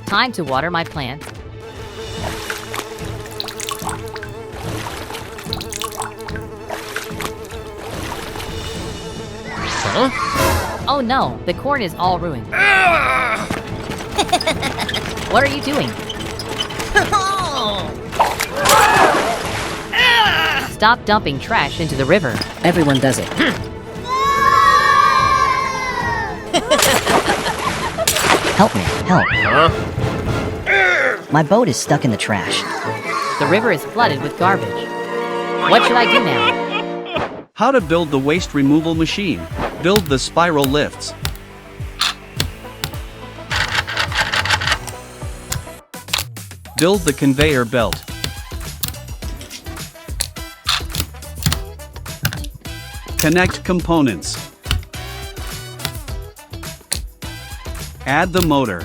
Time to water my plants. Huh? Oh no, the corn is all ruined. What are you doing? Stop dumping trash into the river. Everyone does it. Help me, help. Huh? My boat is stuck in the trash. The river is flooded with garbage. What should I do now? How to build the waste removal machine. Build the spiral lifts. Build the conveyor belt. Connect components. Add the motor.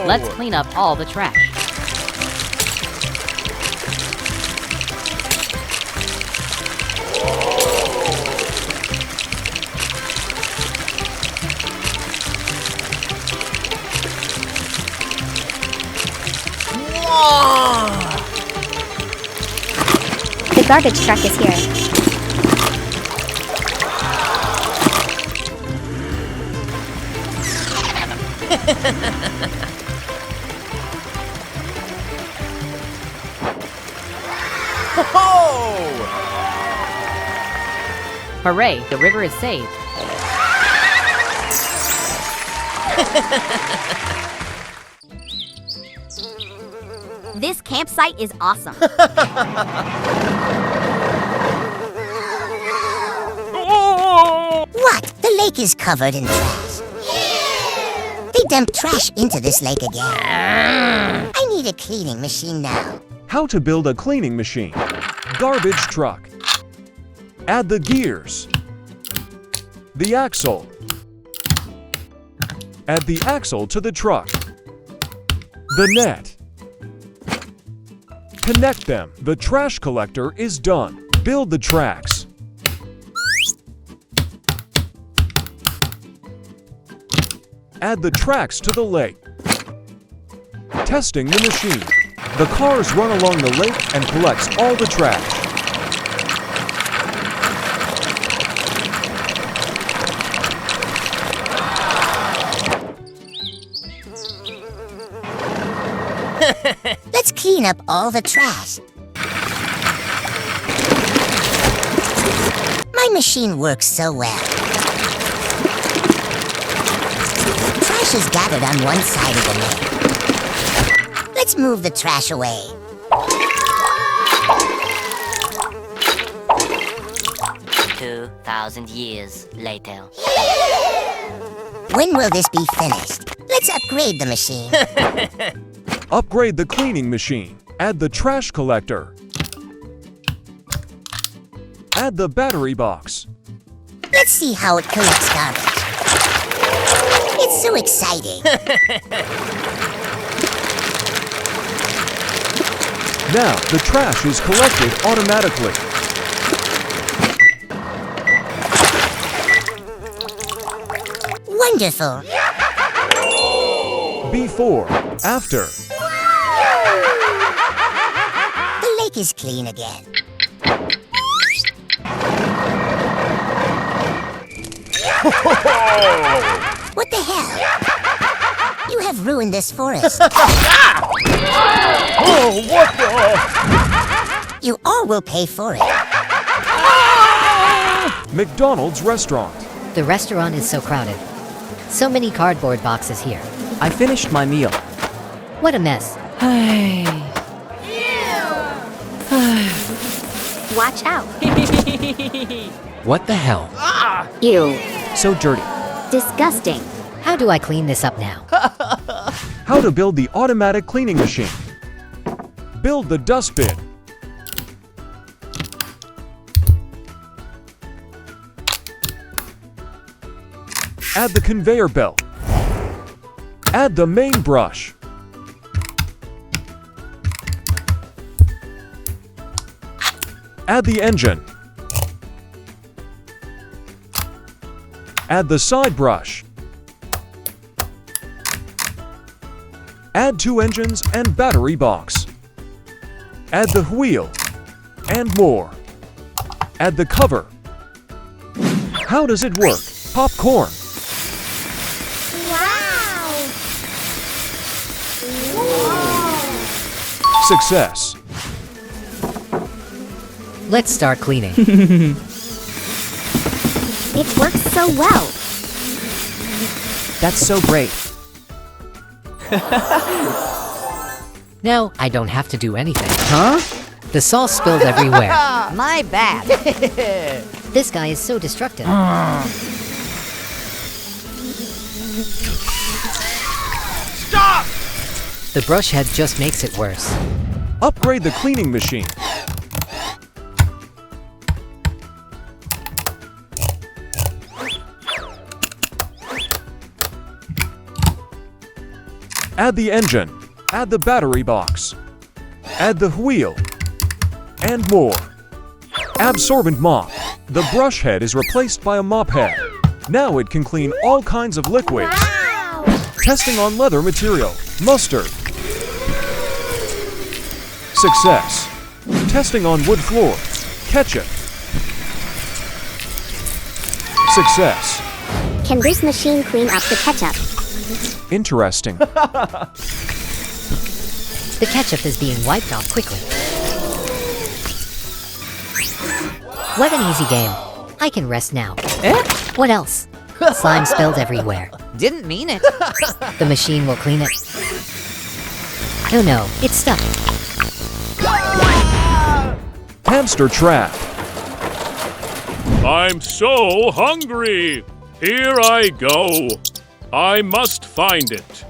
Let's clean up all the trash. The garbage truck is here. Hooray, the river is saved. This campsite is awesome. What? The lake is covered in trash. They dumped trash into this lake again. I need a cleaning machine now. How to build a cleaning machine. Garbage truck. Add the gears. The axle. Add the axle to the truck. The net. Connect them. The trash collector is done. Build the tracks. Add the tracks to the lake. Testing the machine. The cars run along the lake and collects all the trash. Let's clean up all the trash. My machine works so well. Trash is gathered on one side of the lake. Let's move the trash away. 2,000 years later. When will this be finished? Let's upgrade the machine. Upgrade the cleaning machine. Add the trash collector. Add the battery box. Let's see how it collects garbage. It's so exciting. Now, the trash is collected automatically. Wonderful. Before, after. The lake is clean again. What the hell? You have ruined this forest. Oh, what the? You all will pay for it. McDonald's restaurant. The restaurant is so crowded. So many cardboard boxes here. I finished my meal. What a mess. Watch out. What the hell? Ew. So dirty. Disgusting. How do I clean this up now? How to build the automatic cleaning machine. Build the dustbin. Add the conveyor belt. Add the main brush. Add the engine. Add the side brush. Add 2 engines and battery box. Add the wheel and more. Add the cover. How does it work? Popcorn. Wow! Success. Let's start cleaning. It works so well. That's so great. Now I don't have to do anything. Huh? The sauce spilled everywhere. My bad. This guy is so destructive. Stop! The brush head just makes it worse. Upgrade the cleaning machine. Add the engine. Add the battery box. Add the wheel. And more. Absorbent mop. The brush head is replaced by a mop head. Now it can clean all kinds of liquids. Wow! Testing on leather material. Mustard. Success. Testing on wood floor. Ketchup. Success. Can this machine clean up the ketchup? Interesting. The ketchup is being wiped off quickly. What an easy game. I can rest now. What else? Slime spilled everywhere. Didn't mean it. The machine will clean it. Oh no, it's stuck. Hamster trap. I'm so hungry. Here I go. I must find it.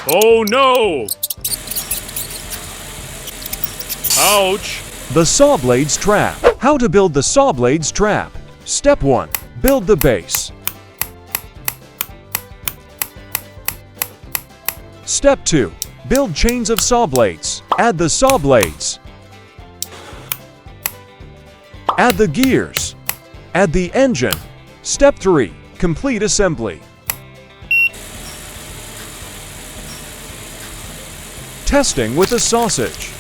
Oh no! Ouch! The saw blades trap. How to build the saw blades trap. Step 1. Build the base. Step 2. Build chains of saw blades. Add the saw blades. Add the gears. Add the engine. Step 3. Complete assembly. Testing with a sausage.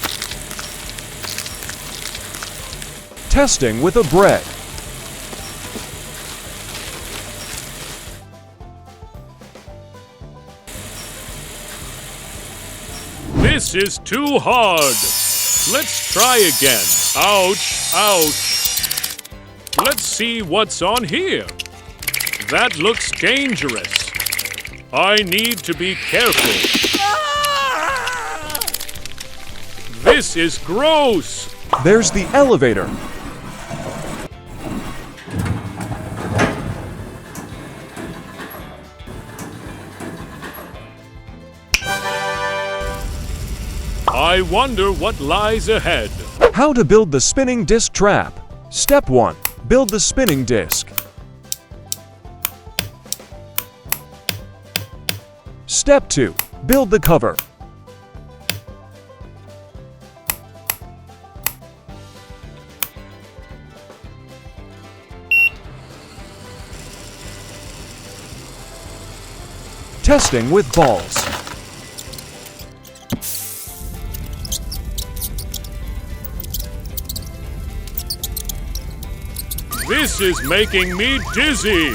Testing with a bread. This is too hard. Let's try again. Ouch, ouch. Let's see what's on here. That looks dangerous. I need to be careful. This is gross. There's the elevator. I wonder what lies ahead. How to build the spinning disc trap. Step 1. Build the spinning disc. Step 2. Build the cover. Testing with balls. This is making me dizzy.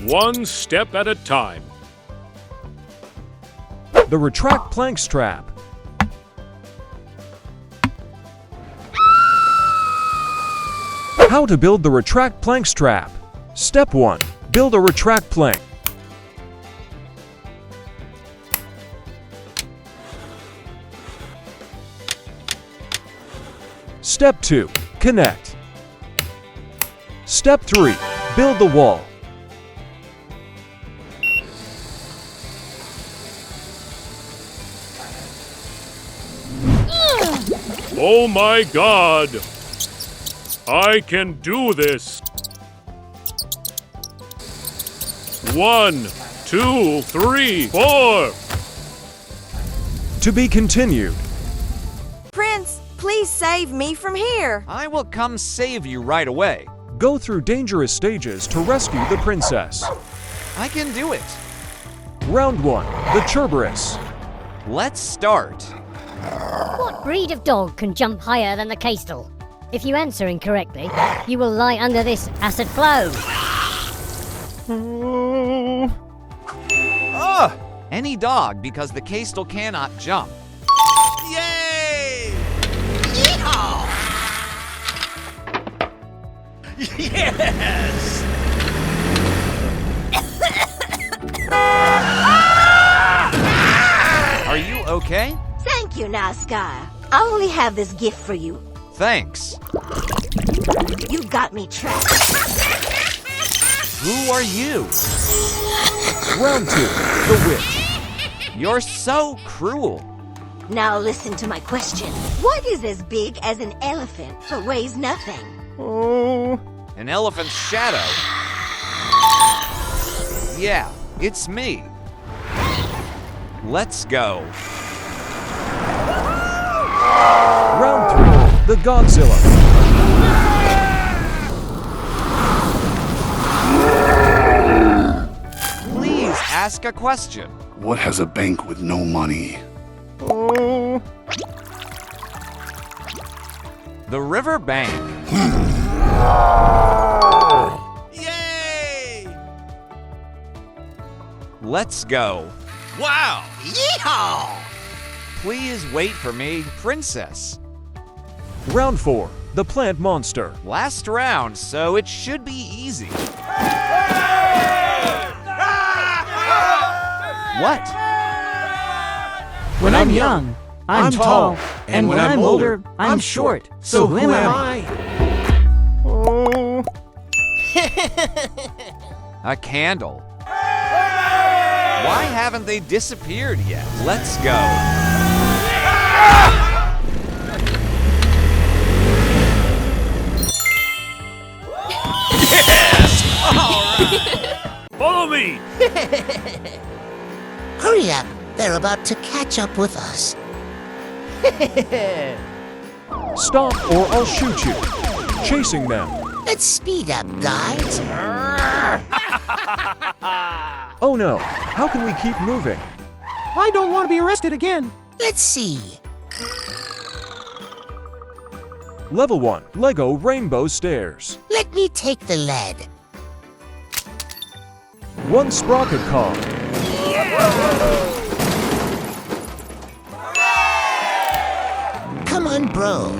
One step at a time. The retract plank strap. How to build the retract plank strap. Step 1. Build a retract plank. Step 2. Connect. Step 3. Build the wall. Oh my God! I can do this! 1, 2, 3, 4. To be continued. Prince, please save me from here. I will come save you right away. Go through dangerous stages to rescue the princess. I can do it. Round 1. The Cerberus. Let's start. What breed of dog can jump higher than the Kestrel? If you answer incorrectly, you will lie under this acid flow. Any dog, because the Kestrel cannot jump. Yay! Yeehaw! Yes! Are you okay? Thank you, Nascar. I only have this gift for you. Thanks. You got me trapped. Who are you? Round 2. The Witch. You're so cruel. Now listen to my question. What is as big as an elephant but weighs nothing? An elephant's shadow. Yeah, it's me. Let's go. Round 3. The Godzilla. Please ask a question. What has a bank with no money? The river bank. Yay! Let's go. Wow! Yeehaw! Please wait for me, princess. Round 4. The Plant Monster. Last round, so it should be easy. What? When I'm young, I'm tall. And when I'm older, I'm short. So who am I? A candle. Why haven't they disappeared yet? Let's go. Follow me! Hurry up. They're about to catch up with us. Stop or I'll shoot you. Chasing them. Let's speed up, guys. Oh no. How can we keep moving? I don't want to be arrested again. Let's see. Level 1. Lego Rainbow Stairs. Let me take the lead. 1 sprocket car. Come on, bro.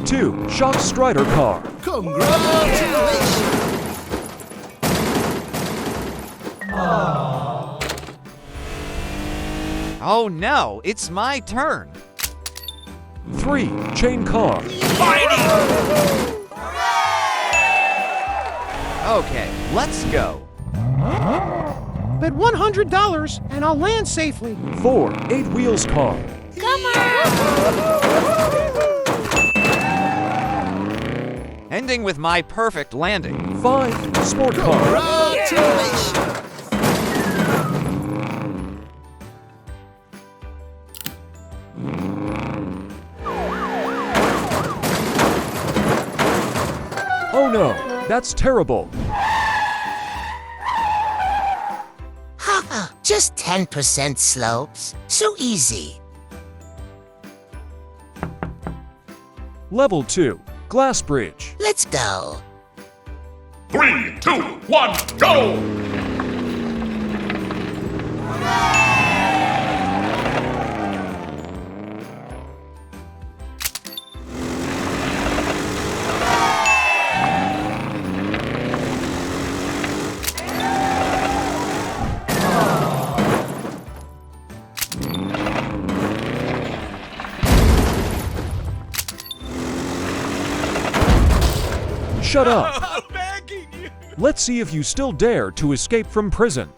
2 Shock Strider car. Congratulations! Oh no, it's my turn. 3 Chain car. Okay, let's go. Bet $100 and I'll land safely. 4 8 wheels car. Ending with my perfect landing. 5 sport car. Congratulations! Oh no, that's terrible. Haha, just 10% slopes. So easy. Level 2 Glass Bridge. Let's go. 3, 2, 1, go! Shut up. Let's see if you still dare to escape from prison.